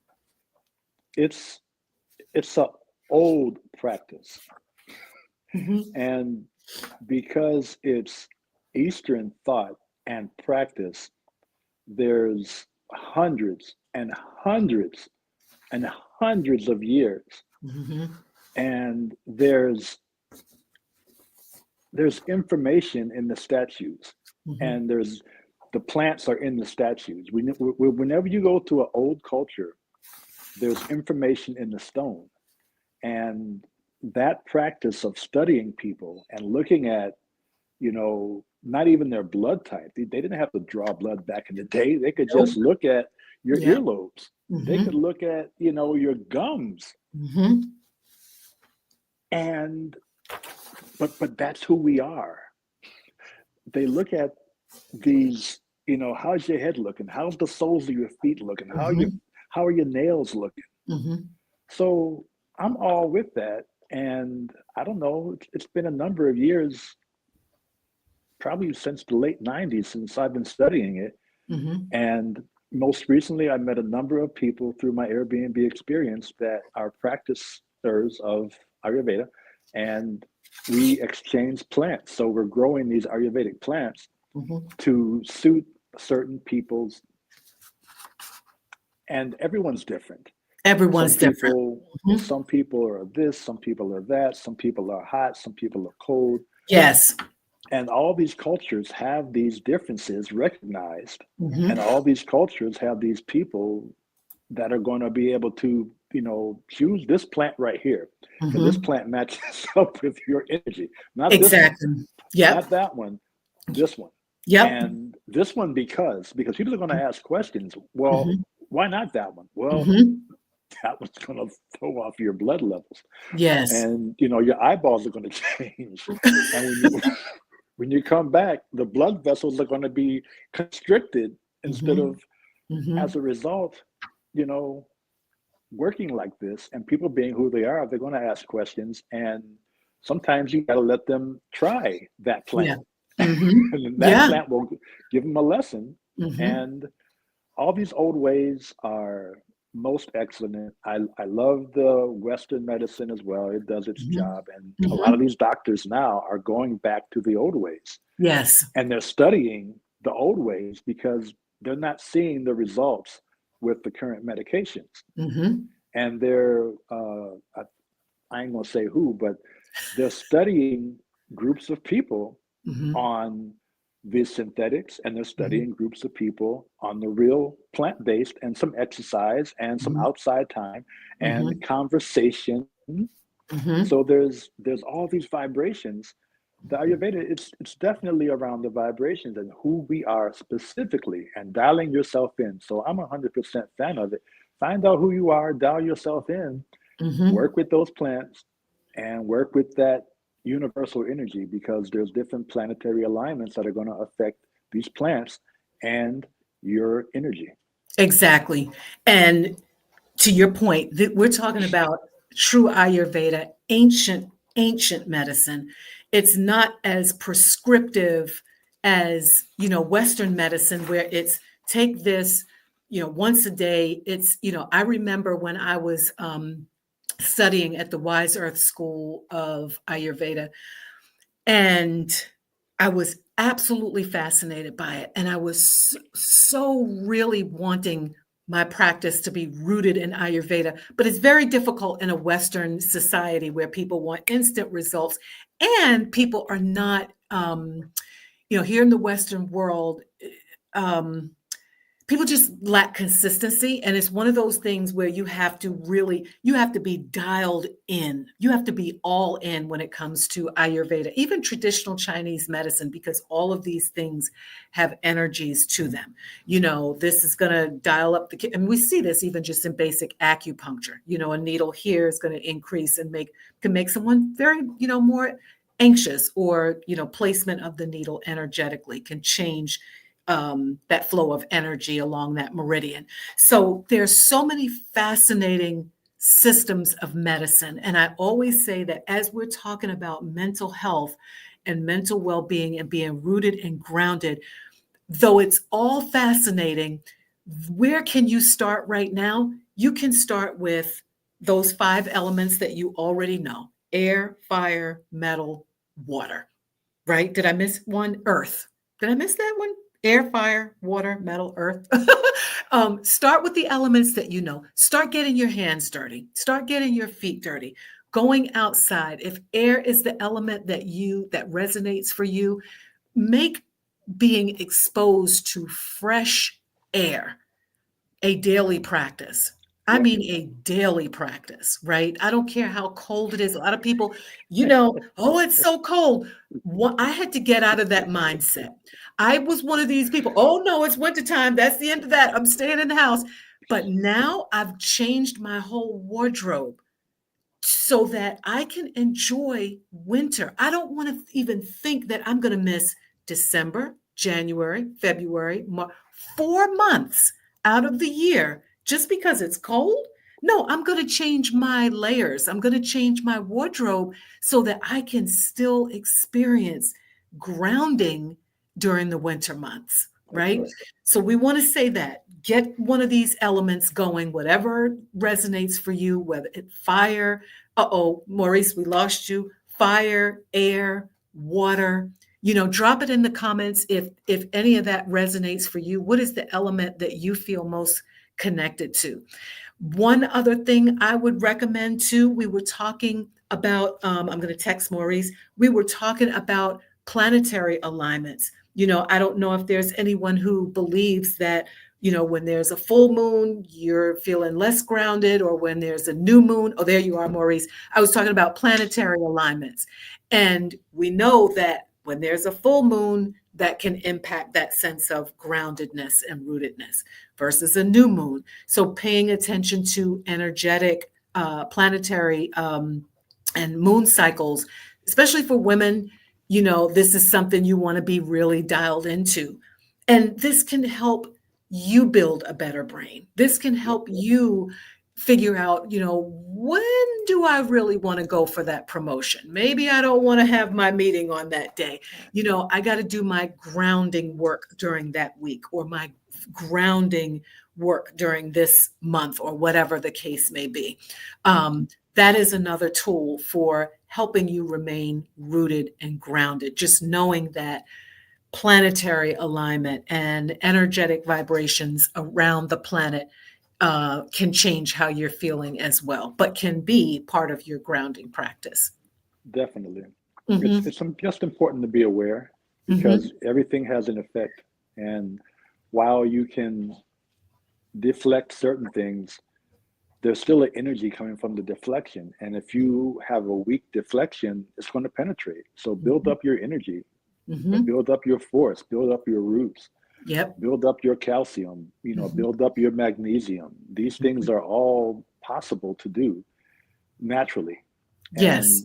It's it's a old practice, Mhm, and because it's Eastern thought and practice, there's hundreds and hundreds and hundreds of years, mhm, and there's information in the statues, mhm, and there's the plants are in the statues. Whenever you go to an old culture, there's information in the stone. And that practice of studying people and looking at, not even their blood type. They didn't have to draw blood back in the day. They could Nope. just look at your Yep. earlobes. They could Mhm. look at, your gums. Mhm. And but that's who we are. They look at these, how's your head looking? How's the soles of your feet looking? Mhm. How are your nails looking? Mhm. So I'm all with that. And I don't know, it's been a number of years, probably since the late 90s, since I've been studying it. Mhm. And most recently, I met a number of people through my Airbnb experience that are practitioners of Ayurveda, and we exchange plants. So we're growing these Ayurvedic plants Mhm. to suit certain people's, and everyone's different. Some Everyone's different. people, Mhm. some people are this, some people are that, some people are hot, some people are cold, Yes. and all these cultures have these differences recognized, Mhm. and all these cultures have these people that are going to be able to, choose this plant right here, because this Mhm. plant matches up with your energy. Not this one, Exactly. Yep. not that one, this one. Yep. And this one, because people are going to ask questions. Well, Mhm. why not that one? Well, Mhm. that one's going to throw off your blood levels, Yes. and your eyeballs are going to change. And when you come back, the blood vessels are going to be constricted instead Mhm. of, as Mhm. a result, you know, working like this, and people being who they are, they're going to ask questions. And sometimes you got to let them try that Yeah. plant. Mhm. And then that Yeah. plant will give them a lesson. Mhm. And all these old ways are most excellent. I love the Western medicine as well. It does its Mhm. job. And a lot of Mhm. these doctors now are going back to the old ways, Yes. and they're studying the old ways because they're not seeing the results with the current medications. Mhm. And I ain't gonna say who, but they're studying groups of people Mhm. on the synthetics, and they're Mhm. studying groups of people on the real plant-based, and some exercise and some Mhm. outside time and Mhm. conversation. Mhm. So there's all these vibrations. The Ayurveda, it's definitely around the vibrations and who we are specifically, and dialing yourself in. So I'm 100% fan of it. Find out who you are, dial yourself in, Mhm. work with those plants, and work with that universal energy, because there's different planetary alignments that are going to affect these plants and your energy. Exactly. And to your point, that we're talking about true Ayurveda, ancient medicine. It's not as prescriptive as, Western medicine, where it's take this, once a day. It's, I remember when I was studying at the Wise Earth School of Ayurveda, and I was absolutely fascinated by it. And I was so really wanting my practice to be rooted in Ayurveda. But it's very difficult in a Western society where people want instant results, and people are not, here in the Western world, um, people just lack consistency. And it's one of those things where you have to be dialed in. You have to be all in when it comes to Ayurveda, even traditional Chinese medicine, because all of these things have energies to them. This is going to dial up and we see this even just in basic acupuncture. A needle here is going to increase and can make someone very, more anxious, or placement of the needle energetically can change that flow of energy along that meridian. So there's so many fascinating systems of medicine. And I always say that as we're talking about mental health and mental well-being and being rooted and grounded, though it's all fascinating, where can you start right now? You can start with those five elements that you already know: air, fire, metal, water. Right? Did I miss one? Earth. Did I miss that one? Air, fire, water, metal, earth. Start with the elements that you know. Start getting your hands dirty. Start getting your feet dirty. Going outside. If air is the element that resonates for you, make being exposed to fresh air a daily practice. I Yep. mean, a daily practice, right? I don't care how cold it is. A lot of people, oh, it's so cold. What I had to get out of that mindset. I was one of these people. Oh no, it's wintertime. That's the end of that. I'm staying in the house. But now I've changed my whole wardrobe so that I can enjoy winter. I don't want to even think that I'm going to miss December, January, February, 4 months out of the year just because it's cold. No, I'm going to change my layers. I'm going to change my wardrobe so that I can still experience grounding during the winter months, That's right? right. So we want to say that get one of these elements going, whatever resonates for you, whether it's fire, uh-oh, Maurice, we lost you. Fire, air, water. Drop it in the comments if any of that resonates for you. What is the element that you feel most connected to? One other thing I would recommend too, we were talking about, I'm going to text Maurice, we were talking about planetary alignments. I don't know if there's anyone who believes that, when there's a full moon, you're feeling less grounded, or when there's a new moon. Oh, there you are, Maurice. I was talking about planetary alignments. And we know that when there's a full moon, that can impact that sense of groundedness and rootedness versus a new moon. So paying attention to energetic planetary and moon cycles, especially for women, this is something you want to be really dialed into. And this can help you build a better brain. This can Yep. help you figure out, when do I really want to go for that promotion? Maybe I don't want to have my meeting on that day. I got to do my grounding work during that week, or my grounding work during this month, or whatever the case may be. That is another tool for helping you remain rooted and grounded. Just knowing that planetary alignment and energetic vibrations around the planet can change how you're feeling as well, but can be part of your grounding practice. Definitely. It's Hmm. it's just important to be aware Hmm. because everything has an effect. And while you can deflect certain things, there's still an energy coming from the deflection. And if you have a weak deflection, it's going to penetrate. So build Hmm. up your energy, Hmm. build up your force, build up your roots, Yep. build up your calcium, Hmm. build up your magnesium. These things are all possible to do naturally. Yes.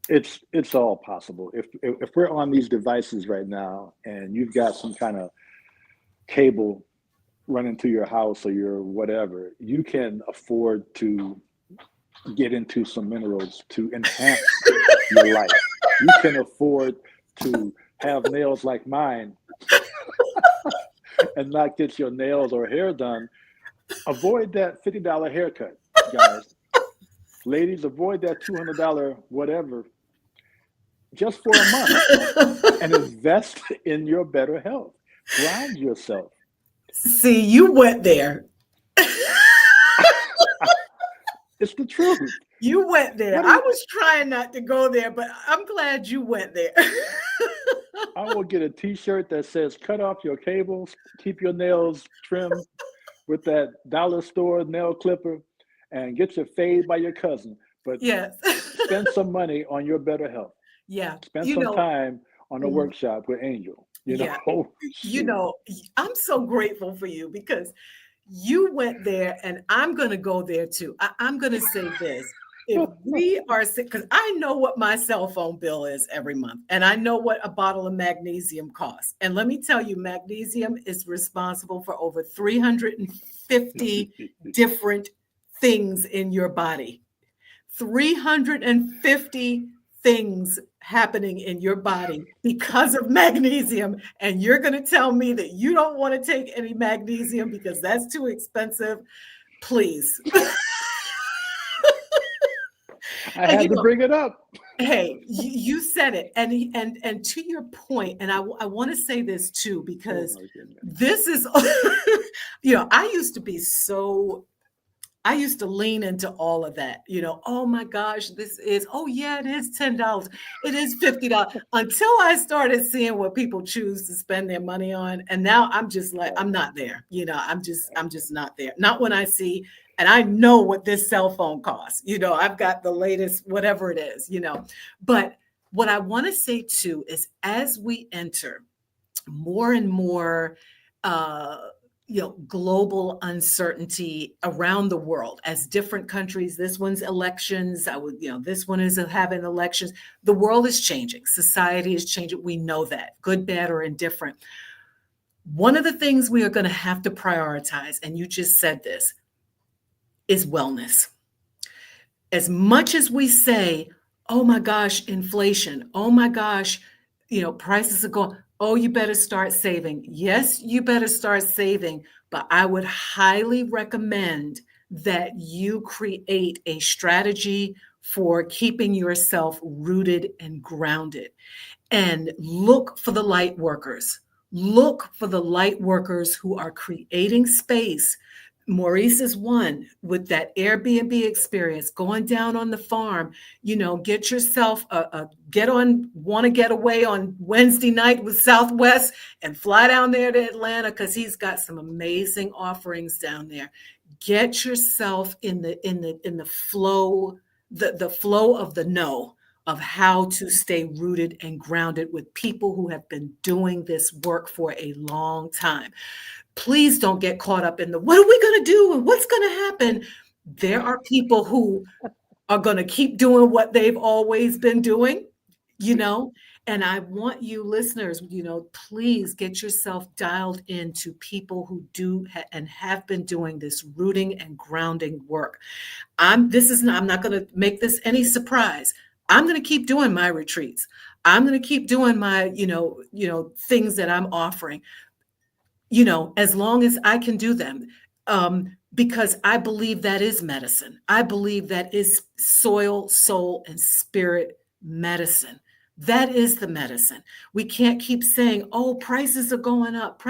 And it's all possible. If we're on these devices right now and you've got some kind of cable running to your house or your whatever, you can afford to get into some minerals to enhance your life. You can afford to have nails like mine and not get your nails or hair done. Avoid that $50 haircut, guys. Ladies, avoid that $200 whatever just for a month and invest in your better health. Ground yourself. See, you went there. It's the truth. You went there. What do I you? was trying not to go there, but I'm glad you went there. I will get a T-shirt that says "Cut off your cables, keep your nails trimmed with that dollar store nail clipper, and get your fade by your cousin." But Yes. spend some money on your better health. Yeah. Spend some time on a Mhm. workshop with Angel. Yeah. Shoot. I'm so grateful for you because you went there and I'm going to go there too. I'm going to say this. If we are sick, because I know what my cell phone bill is every month, and I know what a bottle of magnesium costs. And let me tell you, magnesium is responsible for over 350 different things in your body. 350 things happening in your body because of magnesium. And you're going to tell me that you don't want to take any magnesium because that's too expensive. Please. I And had to bring it up. hey, you said it. And to your point, and I want to say this too, Oh because my goodness. this is, I used to be so I used to lean into all of that, oh my gosh, oh yeah, it is $10. It is $50 until I started seeing what people choose to spend their money on. And now I'm just like, Right, I'm not there. I'm right, just not there. Not when I see, and I know what this cell phone costs. I've got the latest, whatever it is. But what I want to say too is as we enter more and more uh, global uncertainty around the world as different countries, this one's elections, this one is having elections. The world is changing, society is changing, we know that, good, bad, or indifferent. One of the things we are going to have to prioritize, and you just said this, is wellness. As much as we say, oh my gosh, inflation, oh my gosh, prices are going, oh, you better start saving. Yes, you better start saving, but I would highly recommend that you create a strategy for keeping yourself rooted and grounded, and look for the light workers. Look for the light workers who are creating space. Maurice is one with that Airbnb experience, going down on the farm. Get yourself want to get away on Wednesday night with Southwest and fly down there to Atlanta because he's got some amazing offerings down there. Get yourself in the flow, the flow of the know of how to stay rooted and grounded with people who have been doing this work for a long time. Please don't get caught up in the what are we going to do and what's going to happen. There are people who are going to keep doing what they've always been doing, you know. And I want you listeners, please get yourself dialed into people who do and have been doing this rooting and grounding work. I'm not going to make this any surprise. I'm going to keep doing my retreats. I'm going to keep doing my, things that I'm offering, as long as I can do them. Because I believe that is medicine. I believe that is soil, soul, and spirit medicine. That is the medicine. We can't keep saying, oh, prices are going up.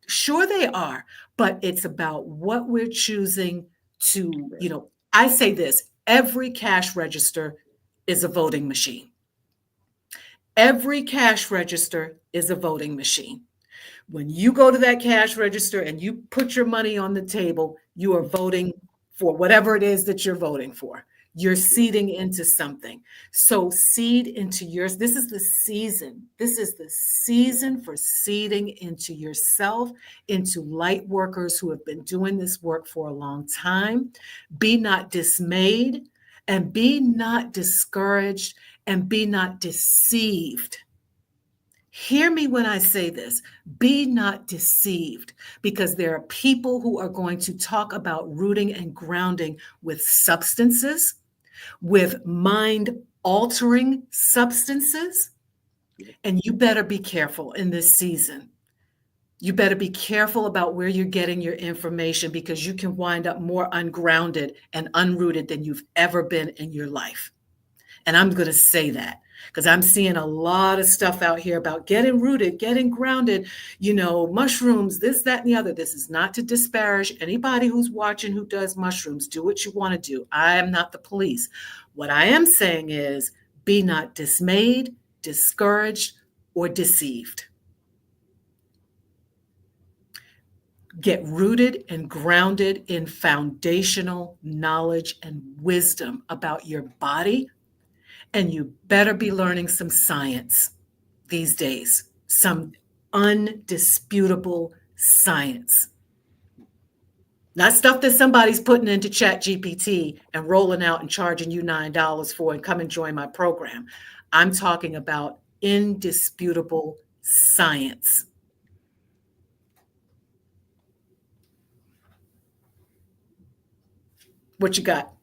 Sure, they are, but it's about what we're choosing to, right. I say this, every cash register is a voting machine. Every cash register is a voting machine. When you go to that cash register and you put your money on the table, you are voting for whatever it is that you're voting for. You're Yep. seeding into something. So seed into yours. This is the season. This is the season for seeding into yourself, into light workers who have been doing this work for a long time. Be not dismayed and be not discouraged and be not deceived. Hear me when I say this. Be not deceived, because there are people who are going to talk about rooting and grounding with substances, with mind altering substances. Yep. And you better be careful in this season. You better be careful about where you're getting your information, because you can wind up more ungrounded and unrooted than you've ever been in your life. And I'm going to say that because I'm seeing a lot of stuff out here about getting rooted, getting grounded, mushrooms, this, that, and the other. This is not to disparage anybody who's watching who does mushrooms. Do what you want to do. I am not the police. What I am saying is be not dismayed, discouraged, or deceived. Get rooted and grounded in foundational knowledge and wisdom about your body. And you better be learning some science these days, some undisputable science. Not stuff that somebody's putting into Chat GPT and rolling out and charging you $9 for and come and join my program. I'm talking about indisputable science. What you got?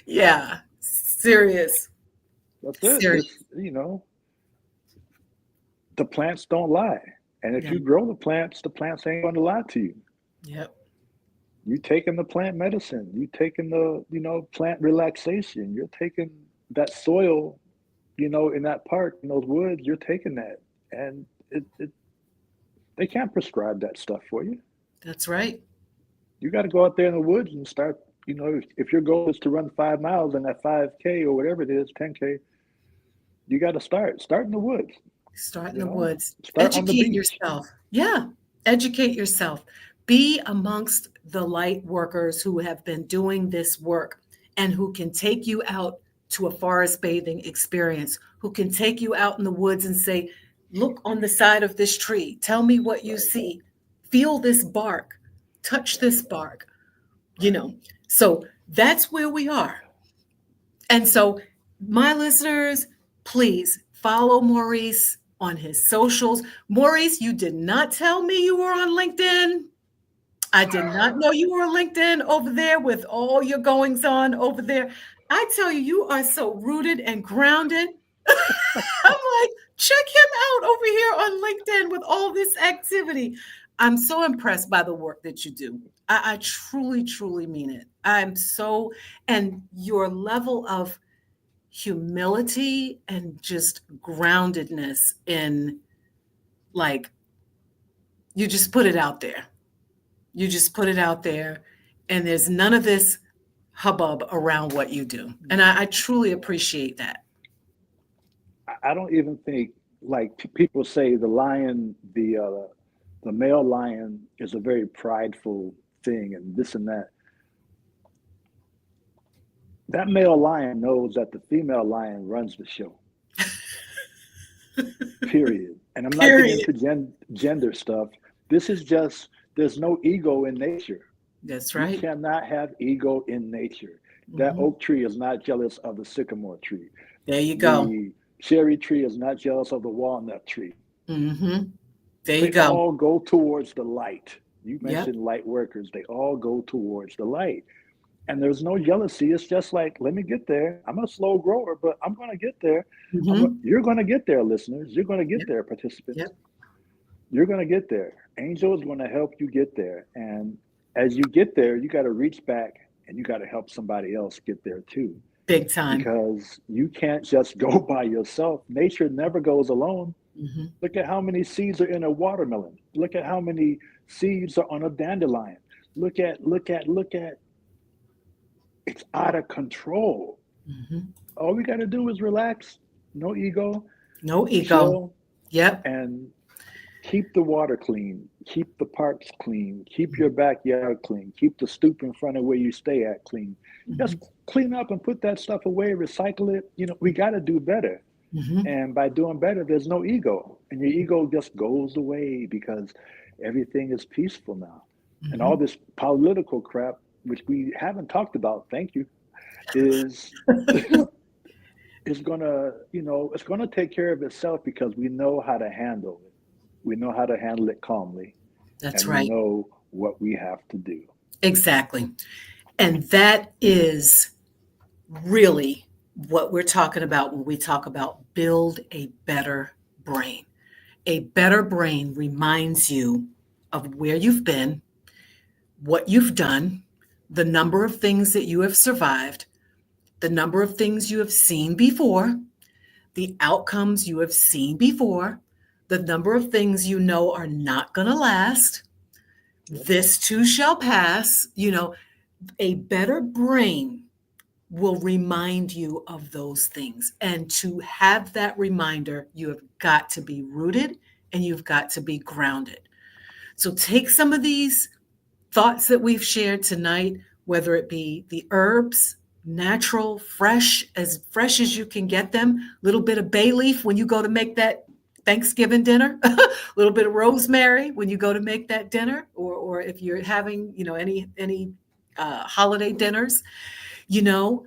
Yeah, serious, That's it. It's, serious. the plants don't lie. And if Yeah, you grow the plants ain't going to lie to you. yep, You taking the plant medicine, you taking the, plant relaxation, you're taking that soil, in that park, in those woods, you're taking that. And it They can't prescribe that stuff for you. That's right. You got to go out there in the woods and start. If your goal is to run 5 miles and that 5K or whatever it is, 10K, you got to start in the woods. Start in You the know, woods. start on the Educate beach. yourself. Yeah. Educate yourself. Be amongst the light workers who have been doing this work and who can take you out to a forest bathing experience, who can take you out in the woods and say, look on the side of this tree. Tell me what you Right, see. Feel this bark. Touch right, this bark. You know, so that's where we are. And so, my listeners, please follow Maurice on his socials. Maurice, you did not tell me you were on LinkedIn. I did not know you were on LinkedIn over there with all your goings on over there. I tell you, you are so rooted and grounded. I'm like, check him out over here on LinkedIn with all this activity. I'm so impressed by the work that you do. I truly, truly mean it. I'm so, and your level of humility and just groundedness in, like, you just put it out there. You just put it out there, and there's none of this hubbub around what you do. And I truly appreciate that. I don't even think like people say the male lion is a very prideful thing and this and that. That male lion knows that the female lion runs the show. Period. And I'm not getting Period. into gender stuff. This is just there's no ego in nature. That's You right. cannot have ego in nature. That Hmm. oak tree is not jealous of the sycamore tree. There you go. The cherry tree is not jealous of the walnut tree. Hmm. There you They go. all go towards the light. You Yep. mentioned light workers, they all go towards the light. And there's no jealousy. It's just like, let me get there. I'm a slow grower, but I'm going to get there. Hmm. You're going to get there, listeners. You're going to get Yep. there, participants. Yep. You're going to get there. Angel is going to help you get there. And as you get there, you got to reach back and you got to help somebody else get there too. Big time. Because you can't just go by yourself. Nature never goes alone. Hmm. Look at how many seeds are in a watermelon. Look at how many seeds are on a dandelion. Look at. It's out of control. Hmm. All we got to do is relax, no ego, No ego. chill, Yep. and keep the water clean, keep the parks clean, keep your backyard clean, keep the stoop in front of where you stay at clean. Just Hmm. clean up and put that stuff away, recycle it. We got to do better. Hmm. And by doing better, there's no ego. And your ego just goes away because everything is peaceful now. And all Hmm. this political crap, which we haven't talked about, thank you, is is it's gonna take care of itself because we know how to handle it. We know how to handle it calmly, That's and we right. know what we have to do. Exactly. And that is really what we're talking about when we talk about build a better brain. A better brain reminds you of where you've been, what you've done, the number of things that you have survived, the number of things you have seen before, the outcomes you have seen before, the number of things you know are not going to last. Yep. This too shall pass. A better brain will remind you of those things. And to have that reminder, you have got to be rooted and you've got to be grounded. So take some of these thoughts that we've shared tonight, whether it be the herbs, natural, fresh as you can get them, a little bit of bay leaf when you go to make that Thanksgiving dinner, a little bit of rosemary when you go to make that dinner, or if you're having, any holiday dinners, you know,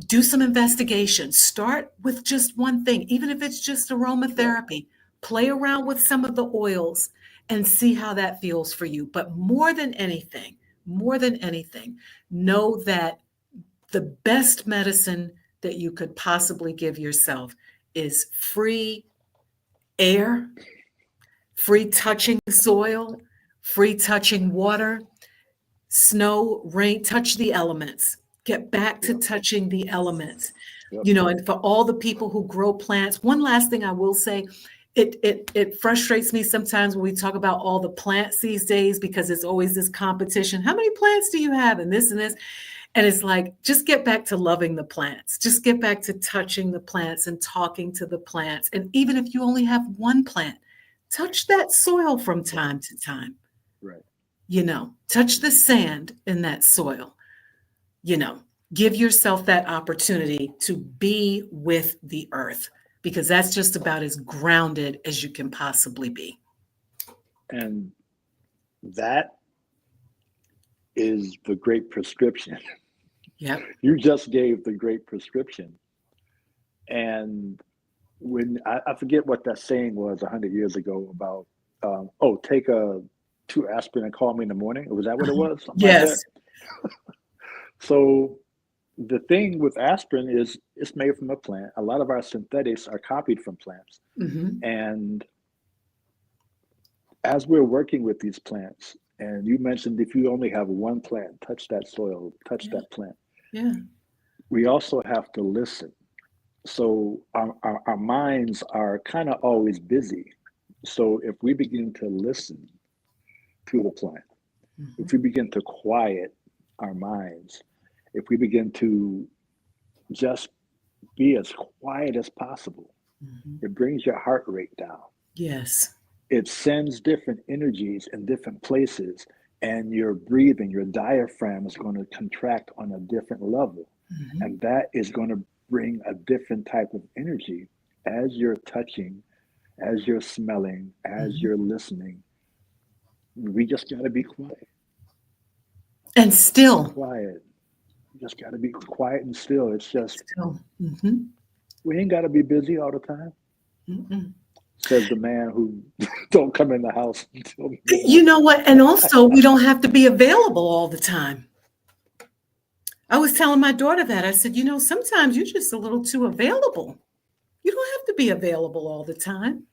do some investigation. Start with just one thing, even if it's just Right. aromatherapy. Play around with some of the oils and see how that feels for you. But more than anything, know that the best medicine that you could possibly give yourself is free air, free touching soil, free touching water, snow, rain, touch the elements. Get back to Yep. touching the elements. Yep. And for all the people who grow plants, one last thing I will say, it frustrates me sometimes when we talk about all the plants these days because it's always this competition. How many plants do you have? And this and this. And it's like, just get back to loving the plants. Just get back to touching the plants and talking to the plants. And even if you only have one plant, touch that soil from Right. time to time. Right. Touch the sand in that soil. You know, give yourself that opportunity to be with the earth because that's just about as grounded as you can possibly be. And that is the great prescription. Yep. You just gave the great prescription. And when I forget what that saying was 100 years ago about, oh, take two aspirin and call me in the morning. Was that what it was? Something like that. Yes. So the thing with aspirin is it's made from a plant. A lot of our synthetics are copied from plants. Hmm. And as we're working with these plants, and you mentioned if you only have one plant, touch that soil, touch Yeah. that plant. Yeah. We also have to listen. So our minds are kind of always busy. So if we begin to listen to the plant, if Hmm. we begin to quiet our minds, if we begin to just be as quiet as possible, Hmm. it brings your heart rate down. Yes. It sends different energies in different places, and your breathing, your diaphragm is going to contract on a different level. Hmm. And that is going to bring a different type of energy as you're touching, as you're smelling, as Hmm. you're listening. We just got to be quiet, And still, quiet. You just got to be quiet and still. It's just, still. Hmm. we ain't got to be busy all the time, Mm-mm. says the man who don't come in the house until You midnight. know what? And also, we don't have to be available all the time. I was telling my daughter that. I said, sometimes you're just a little too available. You don't have to be available all the time.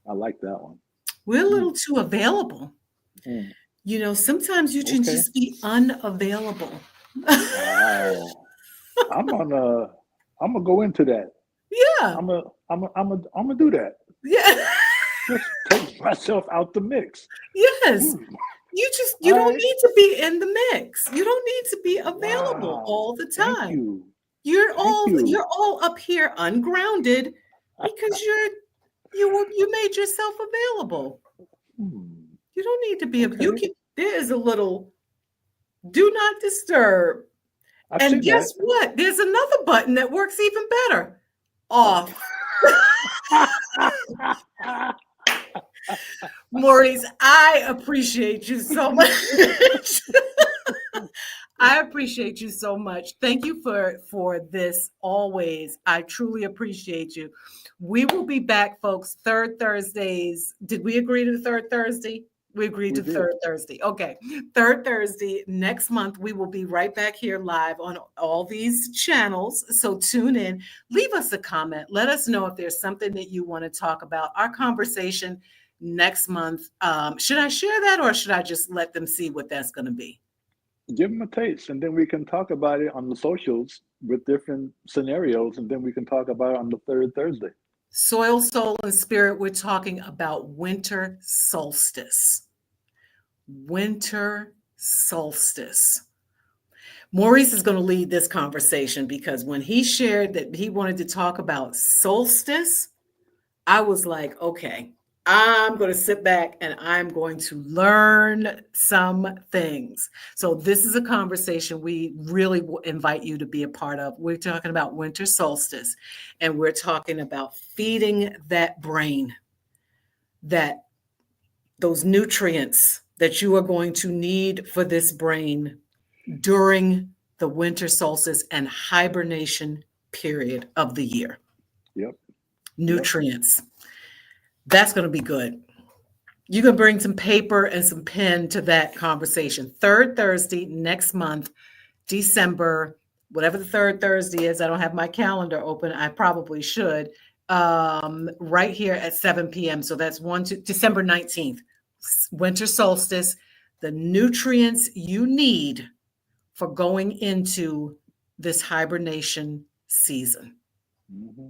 I like that one. We're a Mm, little too available. mm, Sometimes you can okay. just be unavailable. Wow. I'm on I'm gonna go into that. Yeah. I'm gonna do that. Yeah. Just take myself out the mix. Yes. Hmm. You All don't right. need to be in the mix. You don't need to be available Wow. all the Thank time. you. You're Thank all you. you're all up here ungrounded because you made yourself available. Hmm. You don't need to be you Okay. can there is a little do not disturb. I've And seen that. guess what? There's another button that works even better. Oh. Off. Maurice, I appreciate you so much. I appreciate you so much. Thank you for this always. I truly appreciate you. We will be back, folks, third Thursdays. Did we agree to the third Thursday? We agreed We to did. third Thursday. Okay. Third Thursday next month, we will be right back here live on all these channels. So tune in, leave us a comment. Let us know if there's something that you want to talk about. Our conversation next month. Should I share that or should I just let them see what that's going to be? Give them a taste, and then we can talk about it on the socials with different scenarios, and then we can talk about it on the third Thursday. Soil, soul, and spirit, we're talking about winter solstice. Winter solstice. Maurice is going to lead this conversation because when he shared that he wanted to talk about solstice, I was like, okay, I'm going to sit back and I'm going to learn some things. So, this is a conversation we really invite you to be a part of. We're talking about winter solstice and we're talking about feeding that brain, that those nutrients that you are going to need for this brain during the winter solstice and hibernation period of the year. Yep. Yep. Nutrients. That's going to be good. You can bring some paper and some pen to that conversation. Third Thursday next month, December, whatever the third Thursday is. I don't have my calendar open. I probably should. Right here at 7 p.m. So that's December 19th, winter solstice. The nutrients you need for going into this hibernation season. Hmm.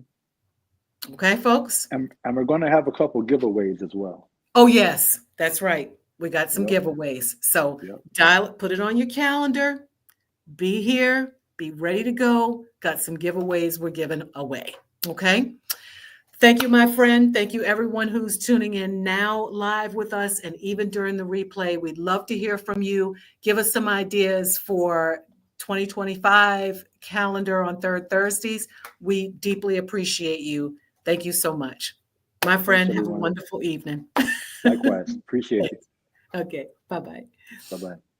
Okay, folks? And we're going to have a couple giveaways as well. Oh, yes, that's right. We got some Yep. giveaways. So Yep. put it on your calendar. Be here, be ready to go. Got some giveaways we're giving away. Okay. Thank you, my friend. Thank you, everyone who's tuning in now live with us and even during the replay. We'd love to hear from you. Give us some ideas for 2025 calendar on third Thursdays. We deeply appreciate you. Thank you so much. My Thanks, friend, have a everyone. wonderful evening. Likewise. Appreciate you. Thanks. Okay, bye bye. Bye bye.